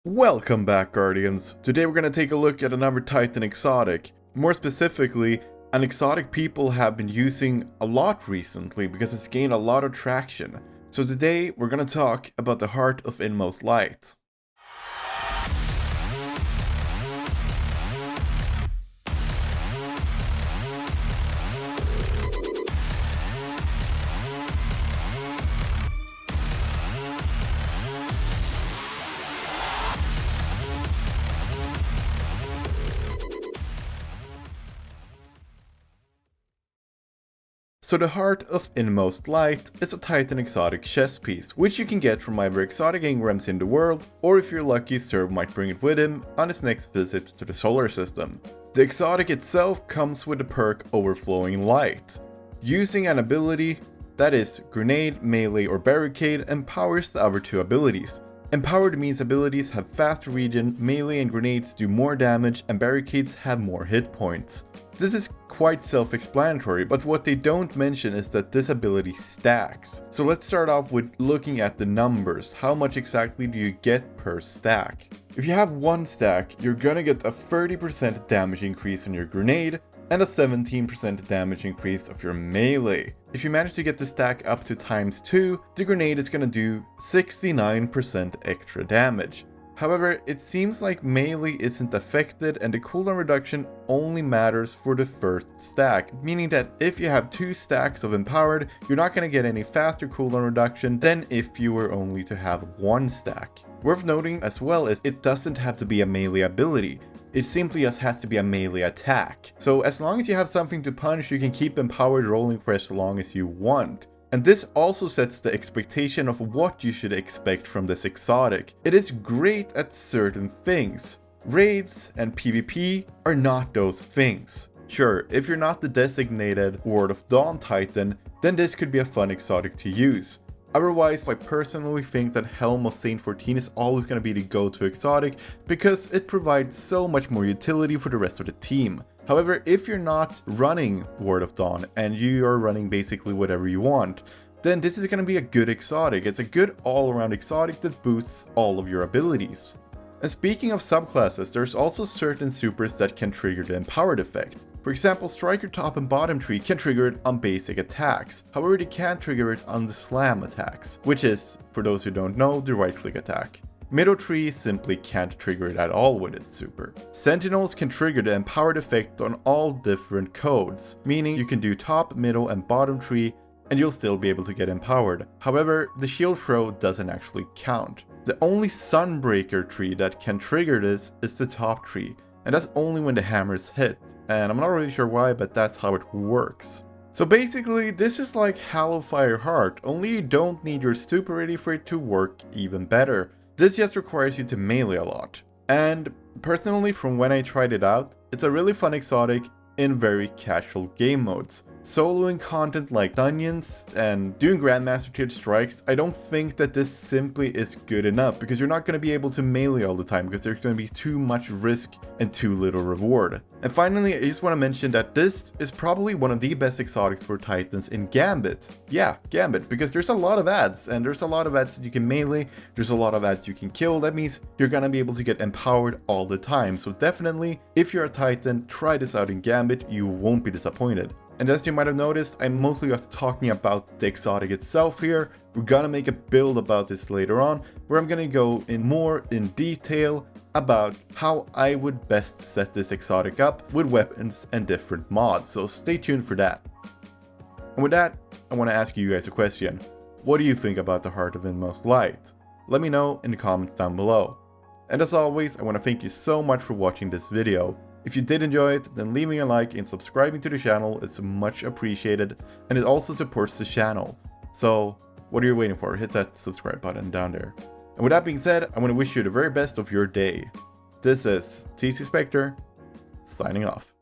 Welcome back, Guardians. Today we're going to take a look at another Titan exotic. More specifically, an exotic people have been using a lot recently because it's gained a lot of traction. So today we're going to talk about the Heart of Inmost Light. So the Heart of Inmost Light is a Titan exotic chess piece, which you can get from either exotic engrams in the world, or if you're lucky, Serv might bring it with him on his next visit to the solar system. The exotic itself comes with the perk Overflowing Light. Using an ability, that is, Grenade, Melee or Barricade, empowers the other two abilities. Empowered means abilities have faster regen, Melee and Grenades do more damage, and Barricades have more hit points. This is quite self-explanatory, but what they don't mention is that this ability stacks. So let's start off with looking at the numbers. How much exactly do you get per stack? If you have one stack, you're gonna get a 30% damage increase on your grenade and a 17% damage increase of your melee. If you manage to get the stack up to ×2, the grenade is gonna do 69% extra damage. However, it seems like melee isn't affected and the cooldown reduction only matters for the first stack, meaning that if you have 2 stacks of empowered, you're not going to get any faster cooldown reduction than if you were only to have 1 stack. Worth noting as well is it doesn't have to be a melee ability. It simply just has to be a melee attack. So as long as you have something to punch, you can keep empowered rolling for as long as you want. And this also sets the expectation of what you should expect from this exotic. It is great at certain things. Raids and PvP are not those things. Sure, if you're not the designated Ward of Dawn Titan, then this could be a fun exotic to use. Otherwise, I personally think that Helm of Saint 14 is always going to be the go-to exotic because it provides so much more utility for the rest of the team. However, if you're not running Ward of Dawn and you are running basically whatever you want, then this is going to be a good exotic. It's a good all-around exotic that boosts all of your abilities. And speaking of subclasses, there's also certain supers that can trigger the empowered effect. For example, Striker Top and Bottom Tree can trigger it on basic attacks. However, they can't trigger it on the slam attacks, which is, for those who don't know, the right click attack. Middle Tree simply can't trigger it at all with its super. Sentinels can trigger the empowered effect on all different codes, meaning you can do top, middle and bottom tree and you'll still be able to get empowered. However, the shield throw doesn't actually count. The only Sunbreaker tree that can trigger this is the top tree, and that's only when the hammers hit, and I'm not really sure why, but that's how it works. So basically, this is like Hellfire Heart, only you don't need your super ready for it to work even better. This just requires you to melee a lot. And personally, from when I tried it out, it's a really fun exotic in very casual game modes. Soloing content like dungeons and doing Grandmaster tiered strikes, I don't think that this simply is good enough because you're not going to be able to melee all the time because there's going to be too much risk and too little reward. And finally, I just want to mention that this is probably one of the best exotics for Titans in Gambit. Yeah, Gambit, because there's a lot of ads and there's a lot of ads that you can melee, there's a lot of ads you can kill. That means you're going to be able to get empowered all the time. So definitely, if you're a Titan, try this out in Gambit, you won't be disappointed. And as you might have noticed, I'm mostly just talking about the exotic itself here. We're gonna make a build about this later on, where I'm gonna go more in detail about how I would best set this exotic up with weapons and different mods, so stay tuned for that. And with that, I want to ask you guys a question. What do you think about the Heart of Inmost Light? Let me know in the comments down below. And as always, I want to thank you so much for watching this video. If you did enjoy it, then leaving a like and subscribing to the channel is much appreciated, and it also supports the channel. So what are you waiting for? Hit that subscribe button down there. And with that being said, I want to wish you the very best of your day. This is TCSpectre, signing off.